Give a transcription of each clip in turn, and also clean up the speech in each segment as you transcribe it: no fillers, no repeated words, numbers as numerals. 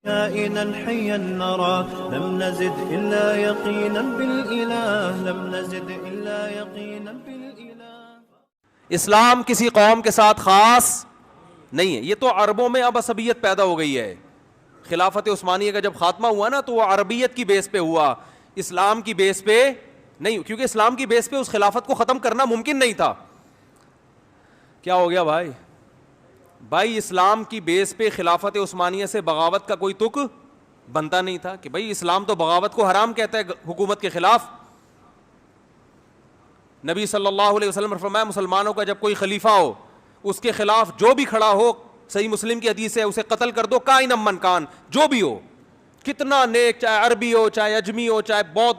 كائنا حيا نرى لم نزد إلا يقينا بالإله لم نزد إلا يقينا بالإله. اسلام کسی قوم کے ساتھ خاص نہیں ہے. یہ تو عربوں میں اب عصبیت پیدا ہو گئی ہے. خلافت عثمانیہ کا جب خاتمہ ہوا نا تو وہ عربیت کی بیس پہ ہوا, اسلام کی بیس پہ نہیں, کیونکہ اسلام کی بیس پہ اس خلافت کو ختم کرنا ممکن نہیں تھا. کیا ہو گیا بھائی؟ بھائی اسلام کی بیس پہ خلافت عثمانیہ سے بغاوت کا کوئی تک بنتا نہیں تھا کہ بھائی اسلام تو بغاوت کو حرام کہتا ہے حکومت کے خلاف. نبی صلی اللہ علیہ وسلم نے فرمایا مسلمانوں کا جب کوئی خلیفہ ہو اس کے خلاف جو بھی کھڑا ہو, صحیح مسلم کی حدیث ہے, اسے قتل کر دو کائن من کان, جو بھی ہو, کتنا نیک, چاہے عربی ہو چاہے اجمی ہو چاہے بہت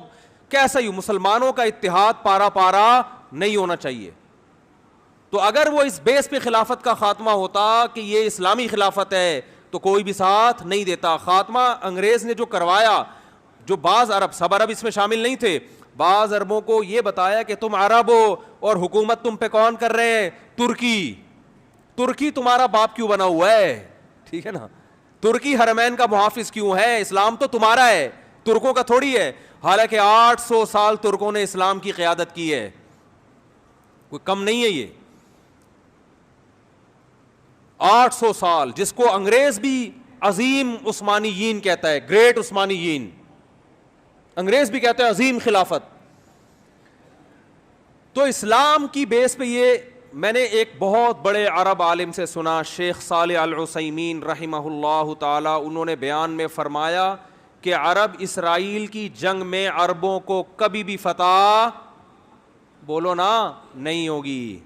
کیسا ہی ہو, مسلمانوں کا اتحاد پارا پارا نہیں ہونا چاہیے. تو اگر وہ اس بیس پہ خلافت کا خاتمہ ہوتا کہ یہ اسلامی خلافت ہے تو کوئی بھی ساتھ نہیں دیتا. خاتمہ انگریز نے جو کروایا, جو بعض عرب, سب عرب اس میں شامل نہیں تھے, بعض عربوں کو یہ بتایا کہ تم عرب ہو اور حکومت تم پہ کون کر رہے ہیں؟ ترکی. ترکی تمہارا باپ کیوں بنا ہوا ہے؟ ٹھیک ہے نا, ترکی حرمین کا محافظ کیوں ہے؟ اسلام تو تمہارا ہے, ترکوں کا تھوڑی ہے. حالانکہ 800 سال ترکوں نے اسلام کی قیادت کی ہے, کوئی کم نہیں ہے یہ. 800 سال, جس کو انگریز بھی عظیم عثمانیین کہتا ہے, گریٹ عثمانیین, انگریز بھی کہتے ہیں عظیم خلافت. تو اسلام کی بیس پہ یہ میں نے ایک بہت بڑے عرب عالم سے سنا, شیخ صالح العثیمین رحمہ اللہ تعالی, انہوں نے بیان میں فرمایا کہ عرب اسرائیل کی جنگ میں عربوں کو کبھی بھی فتح, بولو نا, نہیں ہوگی.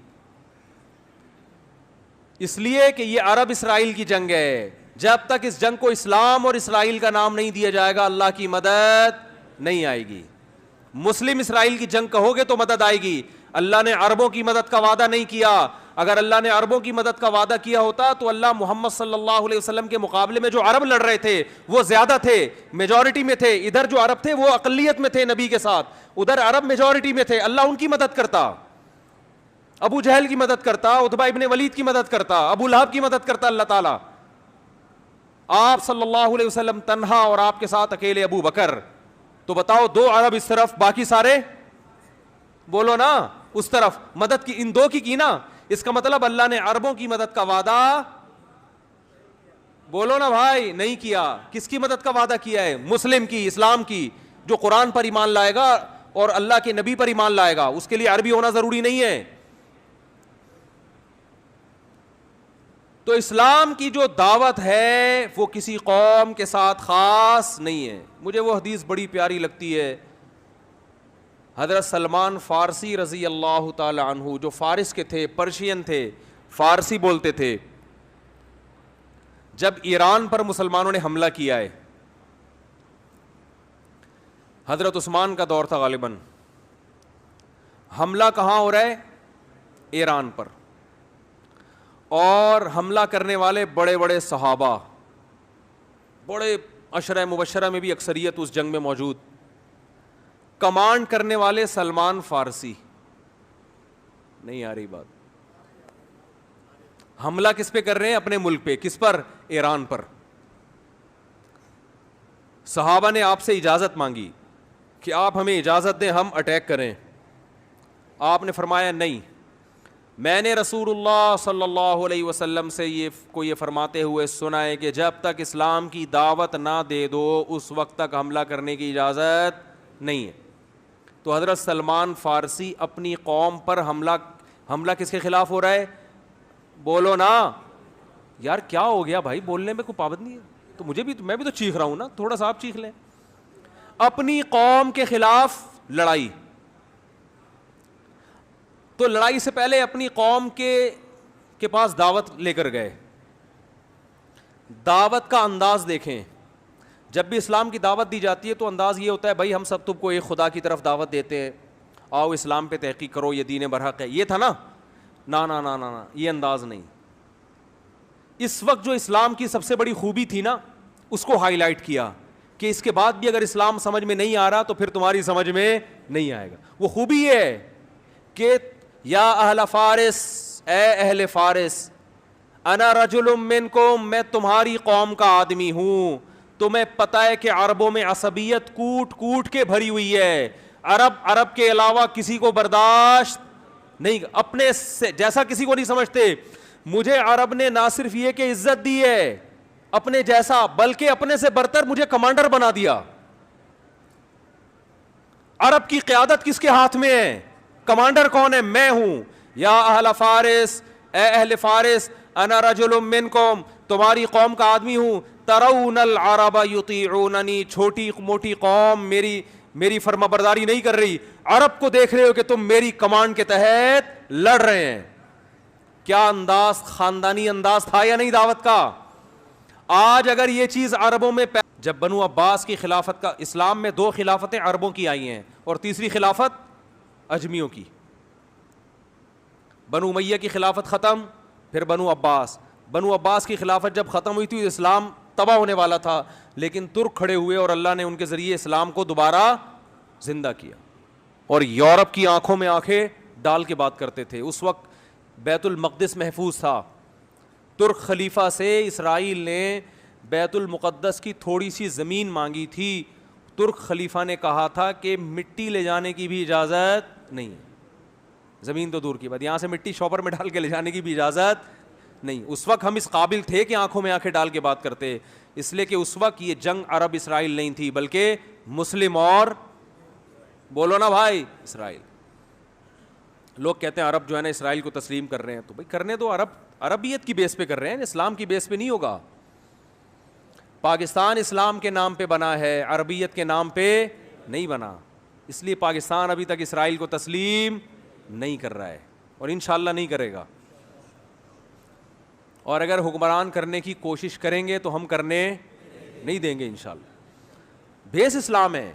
اس لیے کہ یہ عرب اسرائیل کی جنگ ہے. جب تک اس جنگ کو اسلام اور اسرائیل کا نام نہیں دیا جائے گا اللہ کی مدد نہیں آئے گی. مسلم اسرائیل کی جنگ کہو گے تو مدد آئے گی. اللہ نے عربوں کی مدد کا وعدہ نہیں کیا. اگر اللہ نے عربوں کی مدد کا وعدہ کیا ہوتا تو اللہ محمد صلی اللہ علیہ وسلم کے مقابلے میں جو عرب لڑ رہے تھے وہ زیادہ تھے, میجورٹی میں تھے. ادھر جو عرب تھے وہ اقلیت میں تھے نبی کے ساتھ, ادھر عرب میجورٹی میں تھے. اللہ ان کی مدد کرتا, ابو جہل کی مدد کرتا, عتبہ ابن ولید کی مدد کرتا, ابو لہب کی مدد کرتا اللہ تعالیٰ. آپ صلی اللہ علیہ وسلم تنہا اور آپ کے ساتھ اکیلے ابو بکر. تو بتاؤ, 2 عرب اس طرف, باقی سارے بولو نا اس طرف. مدد کی ان 2 کی نا. اس کا مطلب اللہ نے عربوں کی مدد کا وعدہ, بولو نا بھائی, نہیں کیا. کس کی مدد کا وعدہ کیا ہے؟ مسلم کی, اسلام کی, جو قرآن پر ایمان لائے گا اور اللہ کے نبی پر ایمان لائے گا. اس کے لیے عربی ہونا ضروری نہیں ہے. تو اسلام کی جو دعوت ہے وہ کسی قوم کے ساتھ خاص نہیں ہے. مجھے وہ حدیث بڑی پیاری لگتی ہے, حضرت سلمان فارسی رضی اللہ تعالی عنہ, جو فارس کے تھے, پرشین تھے, فارسی بولتے تھے. جب ایران پر مسلمانوں نے حملہ کیا ہے, حضرت عثمان کا دور تھا غالباً, حملہ کہاں ہو رہا ہے؟ ایران پر. اور حملہ کرنے والے بڑے بڑے صحابہ, بڑے عشرہ مبشرہ میں بھی اکثریت اس جنگ میں موجود. کمانڈ کرنے والے سلمان فارسی. نہیں آ رہی بات؟ حملہ کس پہ کر رہے ہیں؟ اپنے ملک پہ. کس پر؟ ایران پر. صحابہ نے آپ سے اجازت مانگی کہ آپ ہمیں اجازت دیں ہم اٹیک کریں. آپ نے فرمایا نہیں, میں نے رسول اللہ صلی اللہ علیہ وسلم سے یہ فرماتے ہوئے سنا ہے کہ جب تک اسلام کی دعوت نہ دے دو اس وقت تک حملہ کرنے کی اجازت نہیں ہے. تو حضرت سلمان فارسی اپنی قوم پر حملہ کس کے خلاف ہو رہا ہے؟ بولو نا یار, کیا ہو گیا بھائی, بولنے میں کوئی پابندی ہے؟ تو میں بھی تو چیخ رہا ہوں نا, تھوڑا سا آپ چیخ لیں. اپنی قوم کے خلاف لڑائی. تو لڑائی سے پہلے اپنی قوم کے پاس دعوت لے کر گئے. دعوت کا انداز دیکھیں. جب بھی اسلام کی دعوت دی جاتی ہے تو انداز یہ ہوتا ہے بھائی ہم سب تم کو ایک خدا کی طرف دعوت دیتے ہیں, آؤ اسلام پہ تحقیق کرو, یہ دین برحق ہے. یہ تھا نا, نا, یہ انداز نہیں. اس وقت جو اسلام کی سب سے بڑی خوبی تھی نا اس کو ہائی لائٹ کیا کہ اس کے بعد بھی اگر اسلام سمجھ میں نہیں آ رہا تو پھر تمہاری سمجھ میں نہیں آئے گا. وہ خوبی یہ ہے کہ یا اہل فارس, اے اہل فارس, انا رجل منکم, میں تمہاری قوم کا آدمی ہوں, تمہیں پتہ ہے کہ عربوں میں عصبیت کوٹ کوٹ کے بھری ہوئی ہے. عرب کے علاوہ کسی کو برداشت نہیں, اپنے سے جیسا کسی کو نہیں سمجھتے. مجھے عرب نے نہ صرف یہ کہ عزت دی ہے اپنے جیسا, بلکہ اپنے سے برتر مجھے کمانڈر بنا دیا. عرب کی قیادت کس کے ہاتھ میں ہے؟ کمانڈر کون ہے؟ میں ہوں. یا اہل فارس, اے اہل فارس, انا رجل منکم, تمہاری قوم کا آدمی ہوں. ترون العرب یطیعوننی, چھوٹی موٹی قوم میری فرما برداری نہیں کر رہی. عرب کو دیکھ رہے ہو کہ تم میری کمانڈ کے تحت لڑ رہے ہیں. کیا انداز, خاندانی انداز تھا یا نہیں دعوت کا؟ آج اگر یہ چیز عربوں میں جب بنو عباس کی خلافت کا, اسلام میں 2 خلافتیں عربوں کی آئی ہیں اور تیسری خلافت اجمیوں کی. بنو امیہ کی خلافت ختم, پھر بنو عباس کی خلافت جب ختم ہوئی تھی اسلام تباہ ہونے والا تھا, لیکن ترک کھڑے ہوئے اور اللہ نے ان کے ذریعے اسلام کو دوبارہ زندہ کیا. اور یورپ کی آنکھوں میں آنکھیں ڈال کے بات کرتے تھے. اس وقت بیت المقدس محفوظ تھا. ترک خلیفہ سے اسرائیل نے بیت المقدس کی تھوڑی سی زمین مانگی تھی. ترک خلیفہ نے کہا تھا کہ مٹی لے جانے کی بھی اجازت نہیں ہے, زمین تو دور کی بات, یہاں سے مٹی شاپر میں ڈال کے لے جانے کی بھی اجازت نہیں. اس وقت ہم اس قابل تھے کہ آنکھوں میں آنکھیں ڈال کے بات کرتے, اس لیے کہ اس وقت یہ جنگ عرب اسرائیل نہیں تھی بلکہ مسلم اور, بولو نا بھائی, اسرائیل. لوگ کہتے ہیں عرب جو ہے نا اسرائیل کو تسلیم کر رہے ہیں, تو بھائی کرنے دو. عربیت کی بیس پہ کر رہے ہیں, اسلام کی بیس پہ نہیں ہوگا. پاکستان اسلام کے نام پہ بنا ہے, عربیت کے نام پہ نہیں بنا. اس لیے پاکستان ابھی تک اسرائیل کو تسلیم نہیں کر رہا ہے اور انشاءاللہ نہیں کرے گا. اور اگر حکمران کرنے کی کوشش کریں گے تو ہم کرنے نہیں دیں گے انشاءاللہ. بیس اسلام ہے.